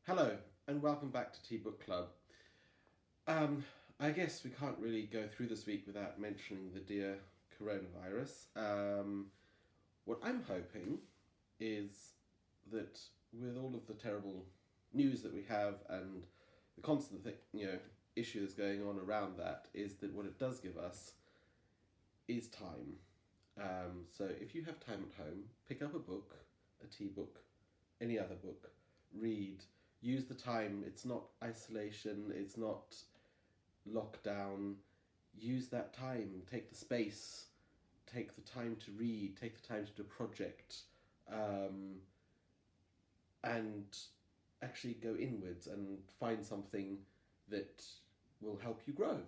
Hello, and welcome back to TeaBookClub. I guess we can't really go through this week without mentioning the dear coronavirus. What I'm hoping is that with all of the terrible news that we have and the constant issues going on around that, is that what it does give us is time. So if you have time at home, pick up a book, a tea book, any other book, read. Use the time. It's not isolation. It's not lockdown. Use that time. Take the space. Take the time to read. Take the time to do a project, and actually go inwards and find something that will help you grow,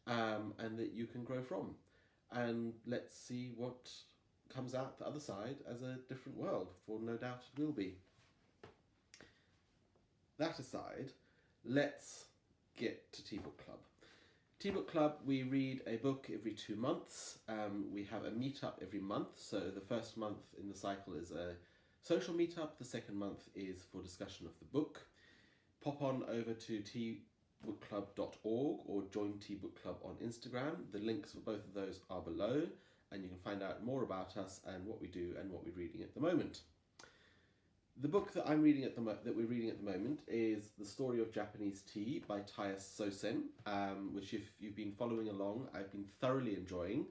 and that you can grow from. And let's see what comes out the other side as a different world, for no doubt it will be. That aside, let's get to TeaBookClub. TeaBookClub, we read a book every 2 months. We have a meetup every month. So the first month in the cycle is a social meetup. The second month is for discussion of the book. Pop on over to TeaBookClub.org or join TeaBookClub on Instagram. The links for both of those are below, and you can find out more about us and what we do and what we're reading at the moment. The book that we're reading at the moment is The Story of Japanese Tea by Tyas Sōsen, which if you've been following along, I've been thoroughly enjoying,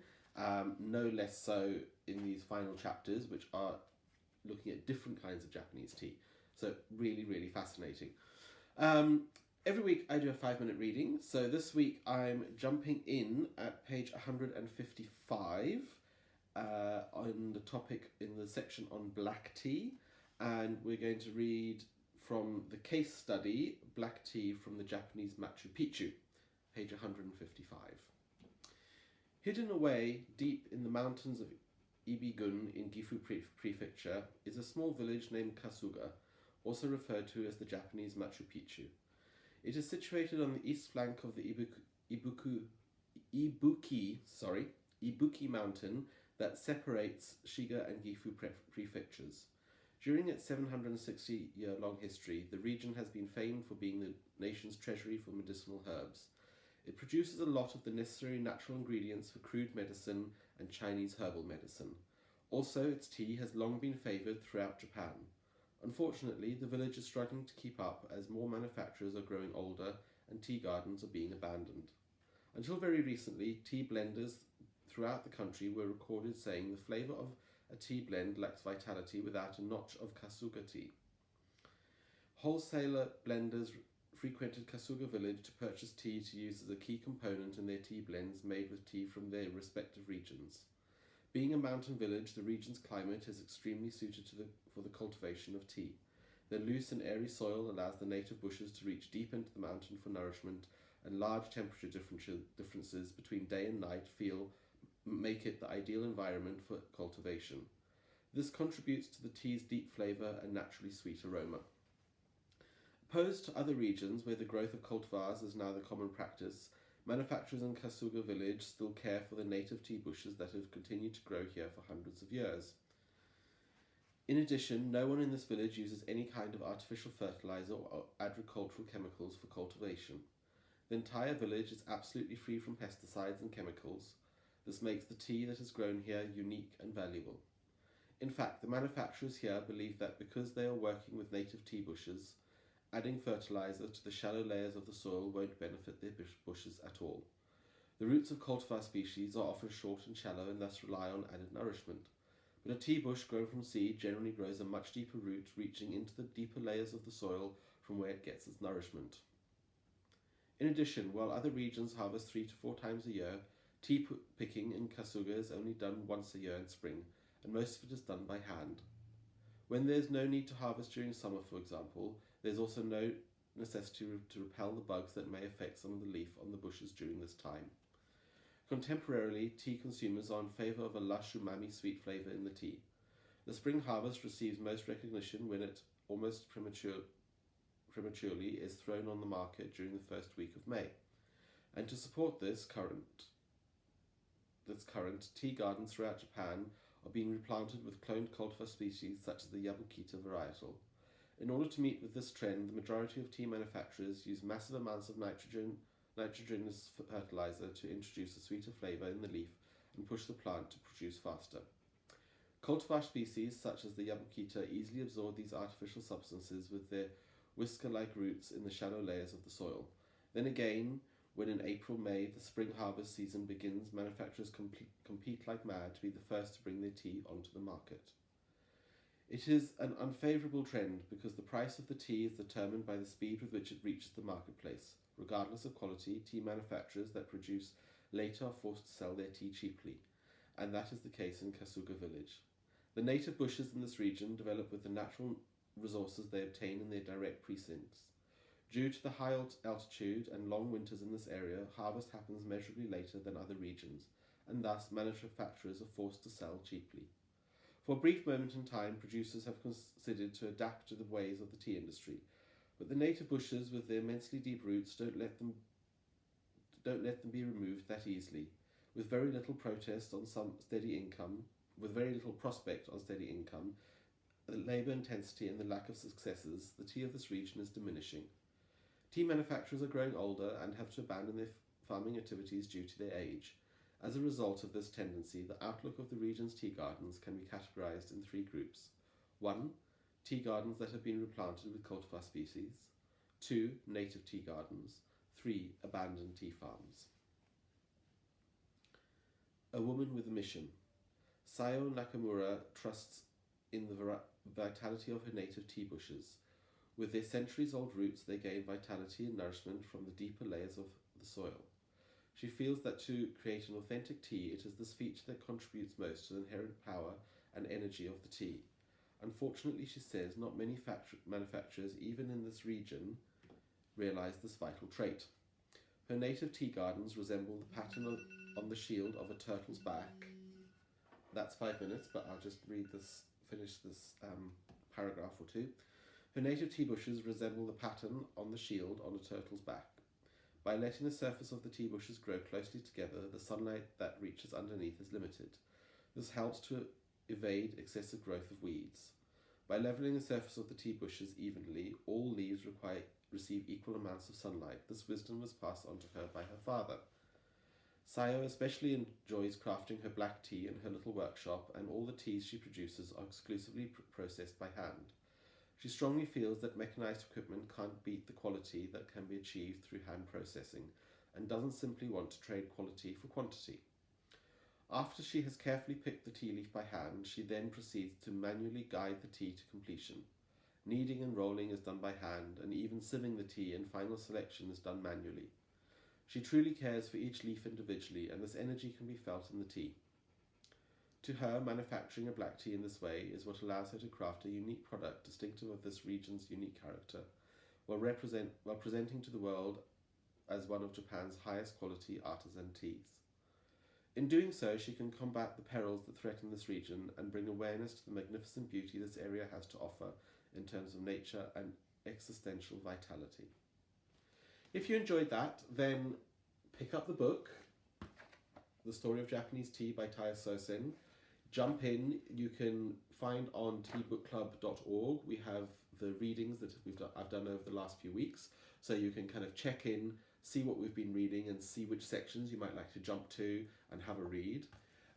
no less so in these final chapters, which are looking at different kinds of Japanese tea. So really, really fascinating. Every week I do a 5-minute reading. So this week I'm jumping in at page 155 on the topic in the section on black tea. And we're going to read from the case study, Black Tea from the Japanese Machu Picchu, page 155. Hidden away deep in the mountains of Ibi-gun in Gifu Prefecture is a small village named Kasuga, also referred to as the Japanese Machu Picchu. It is situated on the east flank of the Ibuki mountain that separates Shiga and Gifu prefectures. During its 760-year-long history, the region has been famed for being the nation's treasury for medicinal herbs. It produces a lot of the necessary natural ingredients for crude medicine and Chinese herbal medicine. Also, its tea has long been favoured throughout Japan. Unfortunately, the village is struggling to keep up as more manufacturers are growing older and tea gardens are being abandoned. Until very recently, tea blenders throughout the country were recorded saying the flavour of a tea blend lacks vitality without a notch of Kasuga tea. Wholesaler blenders frequented Kasuga village to purchase tea to use as a key component in their tea blends made with tea from their respective regions. Being a mountain village, the region's climate is extremely suited for the cultivation of tea. Their loose and airy soil allows the native bushes to reach deep into the mountain for nourishment, and large temperature differences between day and night make it the ideal environment for cultivation. This contributes to the tea's deep flavour and naturally sweet aroma. Opposed to other regions where the growth of cultivars is now the common practice, manufacturers in Kasuga village still care for the native tea bushes that have continued to grow here for hundreds of years. In addition, no one in this village uses any kind of artificial fertilizer or agricultural chemicals for cultivation. The entire village is absolutely free from pesticides and chemicals. This makes the tea that is grown here unique and valuable. In fact, the manufacturers here believe that because they are working with native tea bushes, adding fertilizer to the shallow layers of the soil won't benefit their bushes at all. The roots of cultivar species are often short and shallow and thus rely on added nourishment. But a tea bush grown from seed generally grows a much deeper root, reaching into the deeper layers of the soil from where it gets its nourishment. In addition, while other regions harvest 3 to 4 times a year, tea picking in Kasuga is only done once a year in spring, and most of it is done by hand. When there is no need to harvest during summer, for example, there is also no necessity to repel the bugs that may affect some of the leaf on the bushes during this time. Contemporarily, tea consumers are in favour of a lush umami sweet flavour in the tea. The spring harvest receives most recognition when it, almost prematurely, is thrown on the market during the first week of May. And to support this current tea gardens throughout Japan are being replanted with cloned cultivar species such as the Yabukita varietal. In order to meet with this trend, the majority of tea manufacturers use massive amounts of nitrogenous fertilizer to introduce a sweeter flavour in the leaf and push the plant to produce faster. Cultivar species such as the Yabukita easily absorb these artificial substances with their whisker-like roots in the shallow layers of the soil. Then again, when in April-May the spring harvest season begins, manufacturers compete like mad to be the first to bring their tea onto the market. It is an unfavourable trend because the price of the tea is determined by the speed with which it reaches the marketplace. Regardless of quality, tea manufacturers that produce later are forced to sell their tea cheaply, and that is the case in Kasuga village. The native bushes in this region develop with the natural resources they obtain in their direct precincts. Due to the high altitude and long winters in this area, harvest happens measurably later than other regions, and thus manufacturers are forced to sell cheaply. For a brief moment in time, producers have considered to adapt to the ways of the tea industry, but the native bushes with their immensely deep roots don't let them be removed that easily. With very little prospect on steady income, the labour intensity and the lack of successes, the tea of this region is diminishing. Tea manufacturers are growing older and have to abandon their farming activities due to their age. As a result of this tendency, the outlook of the region's tea gardens can be categorised in three groups. 1. Tea gardens that have been replanted with cultivar species. 2. Native tea gardens. 3. Abandoned tea farms. A woman with a mission. Sayo Nakamura trusts in the vitality of her native tea bushes. With their centuries-old roots, they gain vitality and nourishment from the deeper layers of the soil. She feels that to create an authentic tea, it is this feature that contributes most to the inherent power and energy of the tea. Unfortunately, she says, not many manufacturers, even in this region, realise this vital trait. Her native tea gardens resemble the pattern on the shield of a turtle's back. That's 5 minutes, but I'll just finish this paragraph or two. Her native tea bushes resemble the pattern on the shield on a turtle's back. By letting the surface of the tea bushes grow closely together, the sunlight that reaches underneath is limited. This helps to evade excessive growth of weeds. By levelling the surface of the tea bushes evenly, all leaves receive equal amounts of sunlight. This wisdom was passed on to her by her father. Sayo especially enjoys crafting her black tea in her little workshop, and all the teas she produces are exclusively processed by hand. She strongly feels that mechanized equipment can't beat the quality that can be achieved through hand processing, and doesn't simply want to trade quality for quantity. After she has carefully picked the tea leaf by hand, she then proceeds to manually guide the tea to completion. Kneading and rolling is done by hand, and even sieving the tea and final selection is done manually. She truly cares for each leaf individually, and this energy can be felt in the tea. To her, manufacturing a black tea in this way is what allows her to craft a unique product distinctive of this region's unique character, while presenting to the world as one of Japan's highest quality artisan teas. In doing so, she can combat the perils that threaten this region and bring awareness to the magnificent beauty this area has to offer in terms of nature and existential vitality. If you enjoyed that, then pick up the book, The Story of Japanese Tea by Tyas Sōsen. Jump in. You can find on TeaBookClub.org. We have the readings that I've done over the last few weeks, so you can kind of check in, see what we've been reading, and see which sections you might like to jump to and have a read.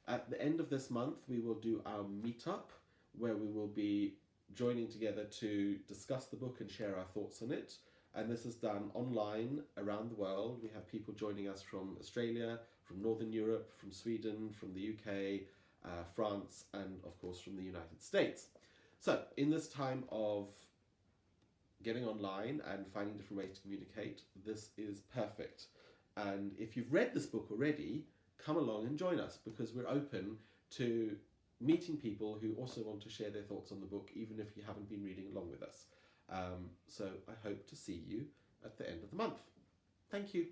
At the end of this month, we will do our meetup, where we will be joining together to discuss the book and share our thoughts on it. And this is done online around the world. We have people joining us from Australia, from Northern Europe, from Sweden, from the UK, France, and of course from the United States. So in this time of getting online and finding different ways to communicate, this is perfect. And if you've read this book already, come along and join us, because we're open to meeting people who also want to share their thoughts on the book, even if you haven't been reading along with us. So I hope to see you at the end of the month. Thank you.